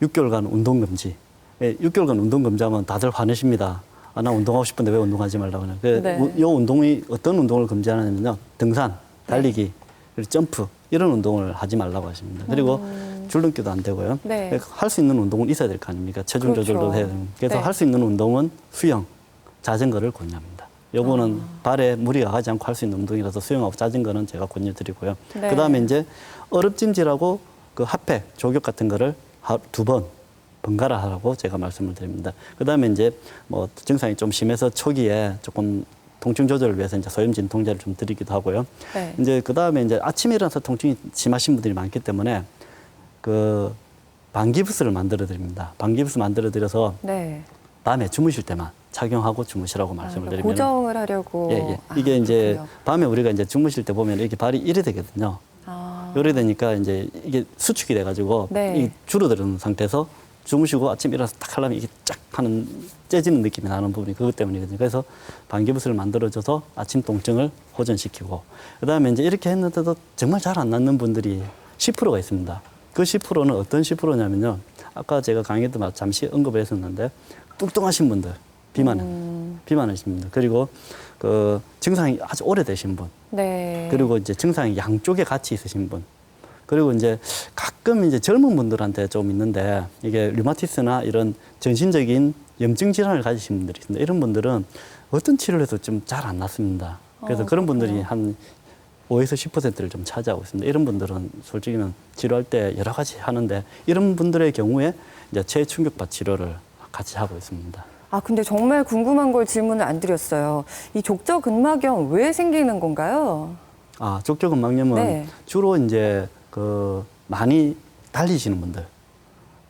6개월간 운동 금지. 6개월간 운동 금지하면 다들 화내십니다. 아, 나 운동하고 싶은데 왜 운동하지 말라고 하냐. 네. 이 운동이 어떤 운동을 금지하냐면요. 등산, 달리기, 그리고 점프 이런 운동을 하지 말라고 하십니다. 그리고 줄넘기도 안 되고요. 네. 할 수 있는 운동은 있어야 될 거 아닙니까? 체중 그렇죠. 조절도 해야 됩니다. 그래서 네. 할 수 있는 운동은 수영, 자전거를 권유합니다. 요거는 발에 무리가 가지 않고 할 수 있는 운동이라서 수영하고 자전거는 제가 권유드리고요. 네. 그다음에 이제 얼음찜질하고 그 핫팩, 조격 같은 거를 2번 번갈아 하라고 제가 말씀을 드립니다. 그다음에 이제 뭐 증상이 좀 심해서 초기에 조금 통증 조절을 위해서 이제 소염 진통제를 좀 드리기도 하고요. 네. 이제 그다음에 이제 아침에 일어나서 통증이 심하신 분들이 많기 때문에 그 방기부스를 만들어 드립니다. 방기부스 만들어 드려서 네. 밤에 주무실 때만 착용하고 주무시라고 말씀을 그러니까 드리면 고정을 하려고. 예, 예. 이게 이제 그렇군요. 밤에 우리가 이제 주무실 때 보면 이렇게 발이 이래 되거든요. 요래 되니까 이제 이게 수축이 돼가지고 네. 이 줄어드는 상태에서 주무시고 아침 일어나서 딱 하려면 이게 쫙 하는 째지는 느낌이 나는 부분이 그것 때문이거든요. 그래서 방기부스를 만들어줘서 아침 통증을 호전시키고 그다음에 이제 이렇게 했는데도 정말 잘 안 낫는 분들이 10%가 있습니다. 그 10%는 어떤 10%냐면요. 아까 제가 강의도 잠시 언급을 했었는데 뚱뚱하신 분들, 비만하신 분들 그리고 그 증상이 아주 오래되신 분 네. 그리고 이제 증상이 양쪽에 같이 있으신 분. 그리고 이제 가끔 이제 젊은 분들한테 좀 있는데 이게 류마티스나 이런 전신적인 염증 질환을 가지신 분들이 있습니다. 이런 분들은 어떤 치료를 해도 좀 잘 안 낫습니다. 그래서 그런 분들이 한 5에서 10%를 좀 차지하고 있습니다. 이런 분들은 솔직히는 치료할 때 여러 가지 하는데 이런 분들의 경우에 이제 최충격파 치료를 같이 하고 있습니다. 아, 근데 정말 궁금한 걸 질문을 안 드렸어요. 이 족저근막염 왜 생기는 건가요? 아, 족저근막염은 네. 주로 이제 그 많이 달리시는 분들,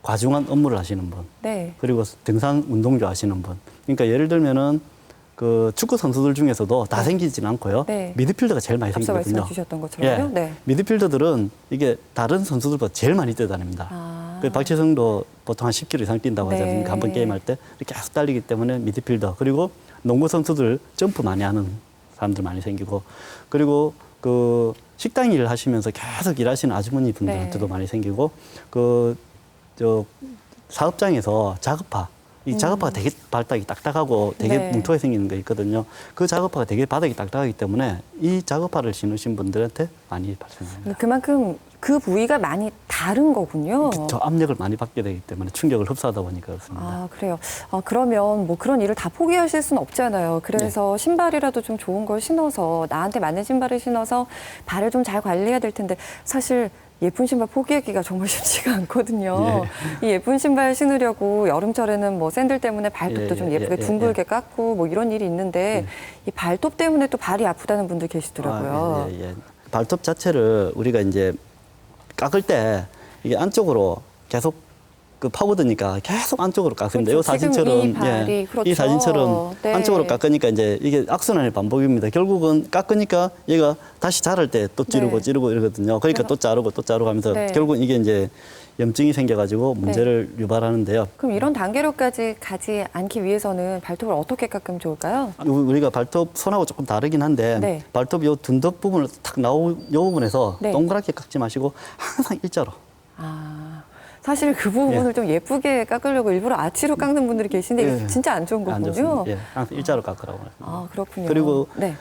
과중한 업무를 하시는 분, 네. 그리고 등산 운동 좋아하시는 분, 그러니까 예를 들면은 그 축구 선수들 중에서도 다 생기지는 않고요. 네. 미드필더가 제일 많이 앞서 생기거든요. 말씀해 주셨던 것처럼요. 예. 네. 미드필더들은 이게 다른 선수들보다 제일 많이 뛰어다닙니다. 아. 그 박지성도 보통 한 10km 이상 뛴다고 하지 네. 않습니까? 한번 게임할 때 이렇게 계속 달리기 때문에 미드필더. 그리고 농구 선수들 점프 많이 하는 사람들 많이 생기고, 그리고 그 식당 일 하시면서 계속 일하시는 아주머니 분들한테도 네. 많이 생기고, 그 저 사업장에서 작업파. 이 작업파가 되게 발달이 딱딱하고 되게 네. 뭉툭하게 생기는 거 있거든요. 그 작업파가 되게 바닥이 딱딱하기 때문에 이 작업파를 신으신 분들한테 많이 발생합니다. 그만큼 그 부위가 많이 다른 거군요. 저 압력을 많이 받게 되기 때문에 충격을 흡수하다 보니까 그렇습니다. 아, 그래요. 그러면 뭐 그런 일을 다 포기하실 수는 없잖아요. 그래서 신발이라도 좀 좋은 걸 신어서, 나한테 맞는 신발을 신어서 발을 좀 잘 관리해야 될 텐데, 사실 예쁜 신발 포기하기가 정말 쉽지가 않거든요. 이 예쁜 신발 신으려고 여름철에는 뭐 샌들 때문에 발톱도 좀 예쁘게 둥글게 깎고 뭐 이런 일이 있는데, 이 발톱 때문에 또 발이 아프다는 분들 계시더라고요. 발톱 자체를 우리가 이제 깎을 때 이게 안쪽으로 계속 그 파고드니까 계속 안쪽으로 깎습니다. 그렇죠. 이 사진처럼 지금 이 발이, 그렇죠. 이 사진처럼 네. 안쪽으로 깎으니까 이제 이게 악순환의 반복입니다. 결국은 깎으니까 얘가 다시 자랄 때 또 찌르고 네. 찌르고 이러거든요. 그러니까 또 자르고 또 자르고 하면서 네. 결국은 이게 이제 염증이 생겨가지고 문제를 유발하는데요. 그럼 이런 단계로까지 가지 않기 위해서는 발톱을 어떻게 깎으면 좋을까요? 우리가 발톱 손하고 조금 다르긴 한데 네. 발톱 요 둔덕 부분을 탁 요 부분에서 네. 동그랗게 깎지 마시고 항상 일자로. 사실 그 부분을 좀 예쁘게 깎으려고 일부러 아치로 깎는 분들이 계신데 이게 예. 진짜 안 좋은 안 거군요. 좋습니다. 예, 항상 일자로 깎으라고. 아, 그렇군요. 그리고 네.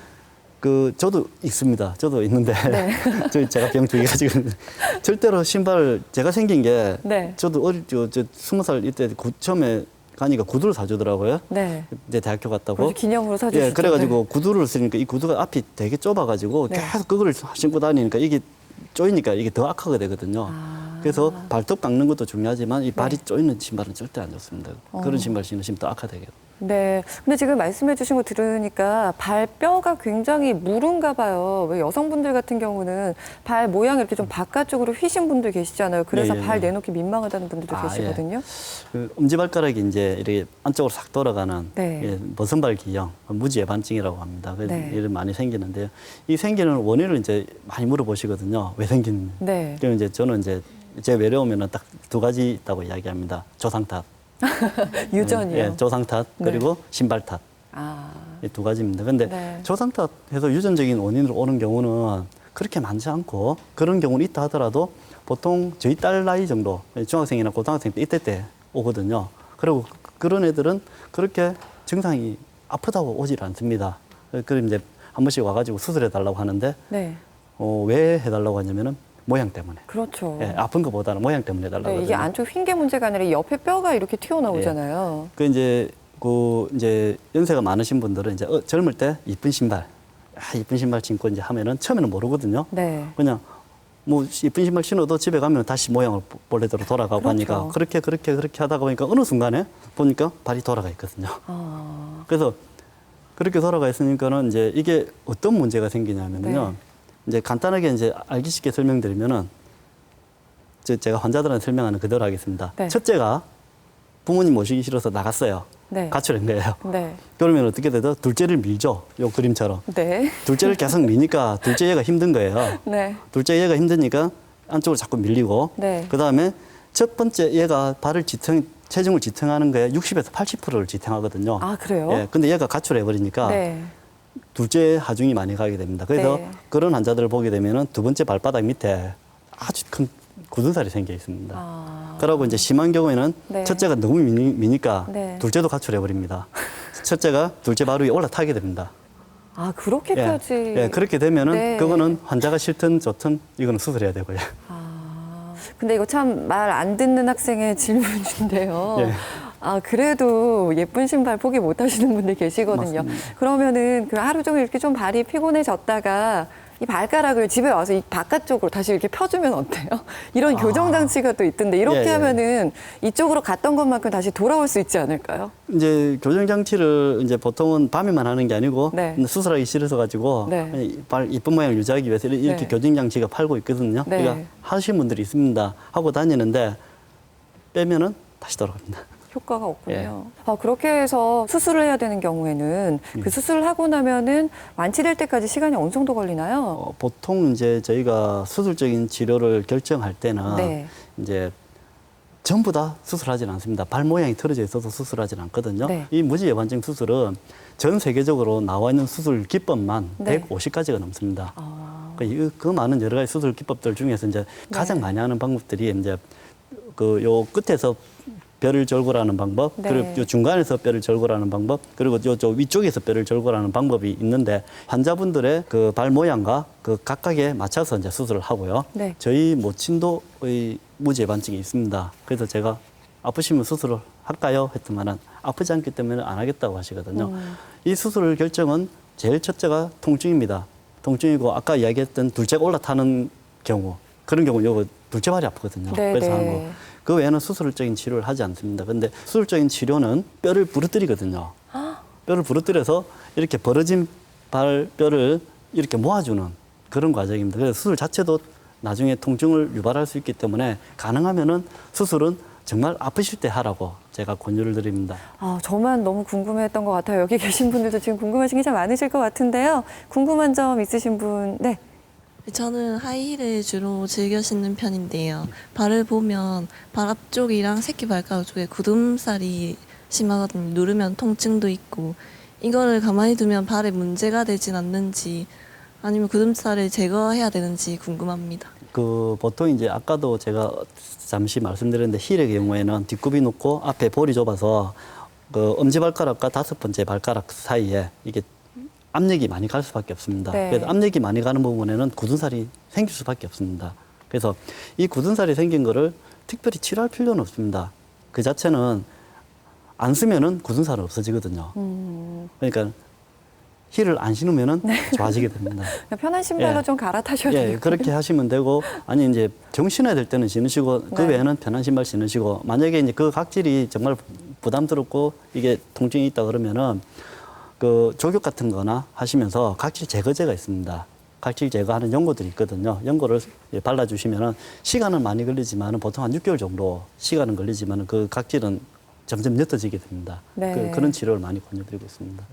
그 저도 있습니다. 저도 있는데 네. 제가 병 2개 가지고 있는데 절대로 신발 제가 생긴 게 네. 저도 어릴 저 20살 이때 처음에 가니까 구두를 사주더라고요. 네. 이제 대학교 갔다고. 그래서 기념으로 사주시죠. 예, 그래가지고 구두를 쓰니까 이 구두가 앞이 되게 좁아가지고 네. 계속 그거를 신고 다니니까 이게 쪼이니까 이게 더 악화가 되거든요. 그래서 발톱 깎는 것도 중요하지만 이 발이 쪼이는 신발은 절대 안 좋습니다. 그런 신발 신으시면 더 악화되겠죠. 네. 근데 지금 말씀해 주신 거 들으니까 발뼈가 굉장히 무른가 봐요. 왜 여성분들 같은 경우는 발 모양이 이렇게 좀 바깥쪽으로 휘신 분들 계시잖아요. 그래서 예, 예, 발 예. 내놓기 민망하다는 분들도 아, 계시거든요. 그 엄지발가락이 이제 이렇게 안쪽으로 싹 돌아가는 네. 예, 머슴발 기형, 무지예반증이라고 합니다. 그래서 네. 이런 많이 생기는데요. 이 생기는 원인을 이제 많이 물어보시거든요. 왜 생긴? 네. 그럼 이제 저는 이제 제 외려오면은 딱 2가지 있다고 이야기합니다. 조상 탓, 유전이요. 예, 조상 탓 네. 그리고 신발 탓. 아, 이 2가지입니다. 근데 네. 조상 탓해서 유전적인 원인으로 오는 경우는 그렇게 많지 않고 그런 경우는 있다 하더라도 보통 저희 딸 나이 정도 중학생이나 고등학생 때 이때 때 오거든요. 그리고 그런 애들은 그렇게 증상이 아프다고 오질 않습니다. 그럼 이제 한 번씩 와가지고 수술해 달라고 하는데 네. 왜 해달라고 하냐면은 모양 때문에. 그렇죠. 예, 아픈 것보다는 모양 때문에 해달라고 네, 이게 하거든요. 안쪽 휜 게 문제가 아니라 이 옆에 뼈가 이렇게 튀어나오잖아요. 그 이제 연세가 많으신 분들은 이제 젊을 때 이쁜 신발, 이쁜 신발 신고 이제 하면은 처음에는 모르거든요. 네. 그냥 뭐 이쁜 신발 신어도 집에 가면 다시 모양을 본래대로 돌아가고 그렇죠. 하니까 그렇게 하다가 보니까 어느 순간에 보니까 발이 돌아가 있거든요. 아, 그래서 그렇게 돌아가 있으니까는 이제 이게 어떤 문제가 생기냐면요. 네. 이제 간단하게 이제 알기 쉽게 설명드리면은 제가 환자들한테 설명하는 그대로 하겠습니다. 네. 첫째가 부모님 모시기 싫어서 나갔어요. 네. 가출한 거예요. 네. 그러면 어떻게 되죠? 둘째를 밀죠. 요 그림처럼. 네. 둘째를 계속 미니까 둘째 얘가 힘든 거예요. 네. 둘째 얘가 힘드니까 안쪽으로 자꾸 밀리고. 네. 그다음에 첫 번째 얘가 체중을 지탱하는 거에 60에서 80%를 지탱하거든요. 아, 그래요? 예. 근데 얘가 가출해 버리니까 네. 둘째 하중이 많이 가게 됩니다. 그래서 네. 그런 환자들을 보게 되면은 두 번째 발바닥 밑에 아주 큰 굳은 살이 생겨 있습니다. 아. 그러고 이제 심한 경우에는 네. 첫째가 너무 미니까 네. 둘째도 가출해 버립니다. 첫째가 둘째 바로 위에 올라타게 됩니다. 아, 그렇게까지. 예, 그렇게 되면은 네. 그거는 환자가 싫든 좋든 이거는 수술해야 되고요. 아, 근데 이거 참 말 안 듣는 학생의 질문인데요. 예. 아, 그래도 예쁜 신발 포기 못 하시는 분들 계시거든요. 맞습니다. 그러면은 그 하루 종일 이렇게 좀 발이 피곤해졌다가 이 발가락을 집에 와서 이 바깥쪽으로 다시 이렇게 펴주면 어때요? 이런 교정 장치가 또 있던데 이렇게 예, 예. 하면은 이쪽으로 갔던 것만큼 다시 돌아올 수 있지 않을까요? 이제 교정 장치를 이제 보통은 밤에만 하는 게 아니고 네. 수술하기 싫어서 가지고 네. 발 이쁜 모양을 유지하기 위해서 이렇게 네. 교정 장치가 팔고 있거든요. 네. 그러니까 하시는 분들이 있습니다. 하고 다니는데 빼면은 다시 돌아갑니다. 효과가 없군요. 그렇게 해서 수술을 해야 되는 경우에는 그 수술을 하고 나면은 완치될 때까지 시간이 어느 정도 걸리나요? 보통 이제 저희가 수술적인 치료를 결정할 때는 네. 이제 전부 다 수술하지는 않습니다. 발 모양이 틀어져 있어서 수술하지는 않거든요. 네. 이 무지예반증 수술은 전 세계적으로 나와 있는 수술 기법만 네. 150가지가 넘습니다. 그 많은 여러 가지 수술 기법들 중에서 이제 가장 네. 많이 하는 방법들이 이제 그 요 끝에서 뼈를 절골하는 방법, 네. 그리고 요 중간에서 뼈를 절골하는 방법, 그리고 저 위쪽에서 뼈를 절골하는 방법이 있는데 환자분들의 그 발 모양과 그 각각에 맞춰서 이제 수술을 하고요. 네. 저희 모친도의 무지예반증이 있습니다. 그래서 제가 아프시면 수술을 할까요? 했더만은 아프지 않기 때문에 안 하겠다고 하시거든요. 이 수술 결정은 제일 첫째가 통증입니다. 통증이고 아까 이야기했던 둘째가 올라타는 경우 그런 경우 요거 둘째 발이 아프거든요. 네, 그래서 네. 하는 거. 그 외에는 수술적인 치료를 하지 않습니다. 근데 수술적인 치료는 뼈를 부러뜨리거든요. 뼈를 부러뜨려서 이렇게 벌어진 뼈를 이렇게 모아주는 그런 과정입니다. 그래서 수술 자체도 나중에 통증을 유발할 수 있기 때문에 가능하면은 수술은 정말 아프실 때 하라고 제가 권유를 드립니다. 저만 너무 궁금했던 것 같아요. 여기 계신 분들도 지금 궁금하신 게 참 많으실 것 같은데요. 궁금한 점 있으신 분, 네. 저는 하이힐을 주로 즐겨 신는 편인데요. 발을 보면 발 앞쪽이랑 새끼발가락 쪽에 굳음살이 심하거든요. 누르면 통증도 있고 이거를 가만히 두면 발에 문제가 되진 않는지 아니면 굳음살을 제거해야 되는지 궁금합니다. 그 보통 이제 아까도 제가 잠시 말씀드렸는데 힐의 경우에는 뒷굽이 높고 앞에 볼이 좁아서 그 엄지발가락과 5번째 발가락 사이에 이게 압력이 많이 갈 수밖에 없습니다. 네. 그래서 압력이 많이 가는 부분에는 굳은살이 생길 수밖에 없습니다. 그래서 이 굳은살이 생긴 거를 특별히 치료할 필요는 없습니다. 그 자체는 안 쓰면은 굳은살은 없어지거든요. 그러니까 힐을 안 신으면은 좋아지게 됩니다. 그냥 편한 신발로 예. 좀 갈아타셔야 예, 돼요. 그렇게 하시면 되고, 아니, 이제 정 신어야 될 때는 신으시고, 그 네. 외에는 편한 신발 신으시고, 만약에 이제 그 각질이 정말 부담스럽고 이게 통증이 있다 그러면은 그 족욕 같은 거나 하시면서 각질 제거제가 있습니다. 각질 제거하는 연고들이 있거든요. 연고를 발라주시면은 시간은 많이 걸리지만은 보통 한 6개월 정도 시간은 걸리지만은 그 각질은 점점 옅어지게 됩니다. 네. 그런 치료를 많이 권유드리고 있습니다.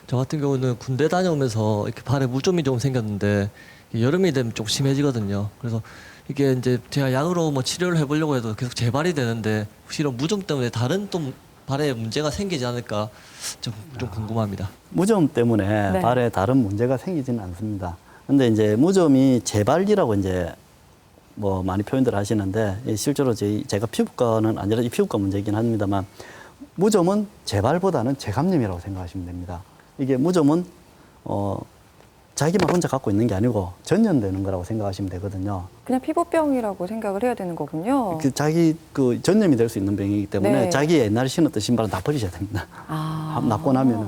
저 같은 경우는 군대 다녀오면서 이렇게 발에 무좀이 좀 생겼는데 여름이 되면 좀 심해지거든요. 그래서 이게 이제 제가 약으로 뭐 치료를 해보려고 해도 계속 재발이 되는데 혹시 이런 무좀 때문에 다른 또 발에 문제가 생기지 않을까 좀 궁금합니다. 무좀 때문에 네. 발에 다른 문제가 생기지는 않습니다. 근데 이제 무좀이 재발이라고 이제 뭐 많이 표현들 하시는데 실제로 제가 피부과는 아니라 이 피부과 문제이긴 합니다만 무좀은 재발보다는 재감염이라고 생각하시면 됩니다. 이게 무좀은 자기만 혼자 갖고 있는 게 아니고 전염되는 거라고 생각하시면 되거든요. 그냥 피부병이라고 생각을 해야 되는 거군요. 그 자기 그 전염이 될 수 있는 병이기 때문에 네. 자기 옛날에 신었던 신발은 다 버리셔야 됩니다. 낫고 나면은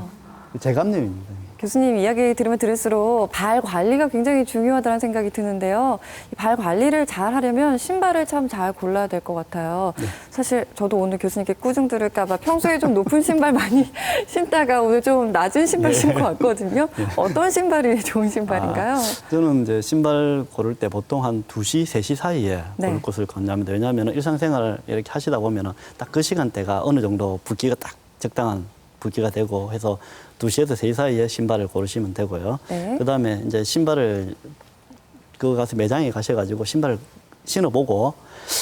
재감염입니다. 교수님 이야기 들으면 들을수록 발 관리가 굉장히 중요하다는 생각이 드는데요. 이 발 관리를 잘 하려면 신발을 참 잘 골라야 될 것 같아요. 네. 사실 저도 오늘 교수님께 꾸중 들을까 봐 평소에 좀 높은 신발 많이 신다가 오늘 좀 낮은 신발 신고 왔거든요. 어떤 신발이 좋은 신발인가요? 저는 이제 신발 고를 때 보통 한 2시, 3시 사이에 네. 고를 것을 권유합니다. 왜냐하면 일상생활을 이렇게 하시다 보면 딱 그 시간대가 어느 정도 붓기가 딱 적당한 붓기가 되고 해서 2시에서 3시 사이에 신발을 고르시면 되고요. 네. 그 다음에 이제 신발을 그 가서 매장에 가셔가지고 신발을 신어보고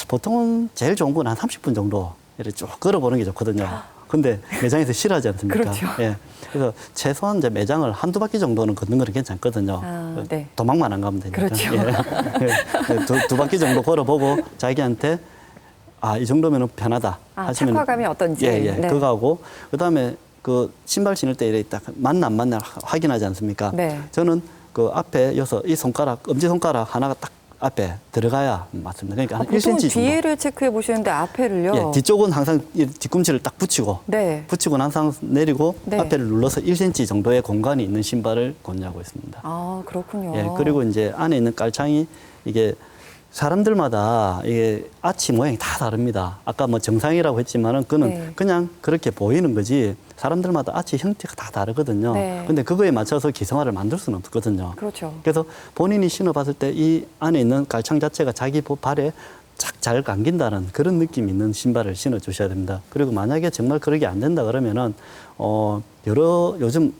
보통은 제일 좋은 건 한 30분 정도 이렇게 쭉 걸어보는 게 좋거든요. 근데 매장에서 싫어하지 않습니까? 그렇죠. 예. 그래서 최소한 이제 매장을 한두 바퀴 정도는 걷는 거는 괜찮거든요. 네. 도망만 안 가면 되니까. 그렇죠. 예. 두 바퀴 정도 걸어보고 자기한테 이 정도면 편하다 하시면 착화감이 어떤지. 예. 네. 그거하고 그다음에 그 신발 신을 때 이렇게 딱 맞나 안 맞나 확인하지 않습니까? 네. 저는 그 앞에 여서 이 손가락 엄지손가락 하나가 딱 앞에 들어가야 맞습니다. 그러니까 한 보통 1cm 정도. 뒤에를 체크해 보시는데 앞에를요. 예, 뒤쪽은 항상 이 뒤꿈치를 딱 붙이고 네. 붙이고 항상 내리고 네. 앞에를 눌러서 1cm 정도의 공간이 있는 신발을 권유하고 있습니다. 그렇군요. 예, 그리고 이제 안에 있는 깔창이 이게 사람들마다 이게 아치 모양이 다 다릅니다. 아까 뭐 정상이라고 했지만은 그는 네. 그냥 그렇게 보이는 거지 사람들마다 아치 형태가 다 다르거든요. 네. 근데 그거에 맞춰서 기성화를 만들 수는 없거든요. 그렇죠. 그래서 본인이 신어봤을 때 이 안에 있는 깔창 자체가 자기 발에 쫙 잘 감긴다는 그런 느낌이 있는 신발을 신어 주셔야 됩니다. 그리고 만약에 정말 그러게 안 된다 그러면은 요즘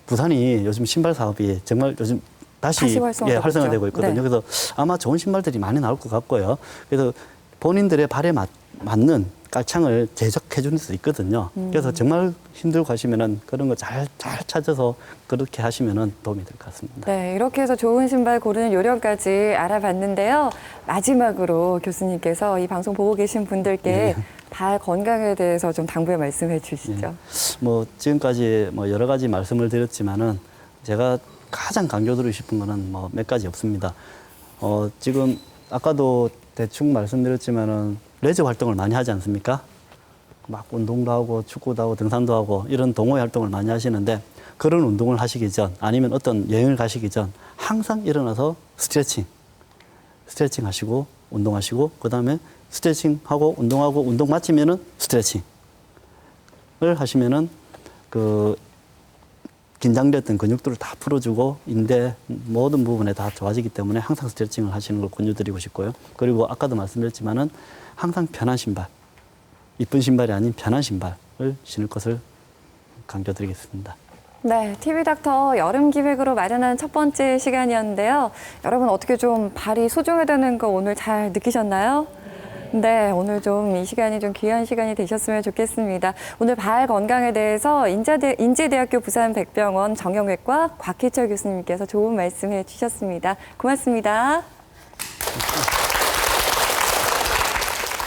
부산이 요즘 신발 사업이 정말 요즘 다시 활성화되고 활성화되고 있죠. 있거든요. 네. 그래서 아마 좋은 신발들이 많이 나올 것 같고요. 그래서 본인들의 발에 맞는 깔창을 제작해 줄 수 있거든요. 그래서 정말 힘들고 하시면은 그런 거 잘 찾아서 그렇게 하시면은 도움이 될 것 같습니다. 네, 이렇게 해서 좋은 신발 고르는 요령까지 알아봤는데요. 마지막으로 교수님께서 이 방송 보고 계신 분들께 발 건강에 대해서 좀 당부의 말씀해 주시죠. 뭐 지금까지 뭐 여러 가지 말씀을 드렸지만은 제가 가장 강조드리고 싶은 거는 뭐 몇 가지 없습니다. 지금 아까도 대충 말씀드렸지만은 레저 활동을 많이 하지 않습니까? 막 운동도 하고 축구도 하고 등산도 하고 이런 동호회 활동을 많이 하시는데 그런 운동을 하시기 전 아니면 어떤 여행을 가시기 전 항상 일어나서 스트레칭 하시고 운동하시고 그다음에 스트레칭 하고 운동하고 운동 마치면은 스트레칭을 하시면은 그 긴장됐던 근육들을 다 풀어주고 인대 모든 부분에 다 좋아지기 때문에 항상 스트레칭을 하시는 걸 권유드리고 싶고요. 그리고 아까도 말씀드렸지만은 항상 편한 신발, 이쁜 신발이 아닌 편한 신발을 신을 것을 강조드리겠습니다. 네, TV닥터 여름 기획으로 마련한 첫 번째 시간이었는데요. 여러분 어떻게 좀 발이 소중하다는 거 오늘 잘 느끼셨나요? 네, 오늘 좀 이 시간이 좀 귀한 시간이 되셨으면 좋겠습니다. 오늘 발 건강에 대해서 인제대학교 부산백병원 정형외과 곽희철 교수님께서 좋은 말씀해 주셨습니다. 고맙습니다.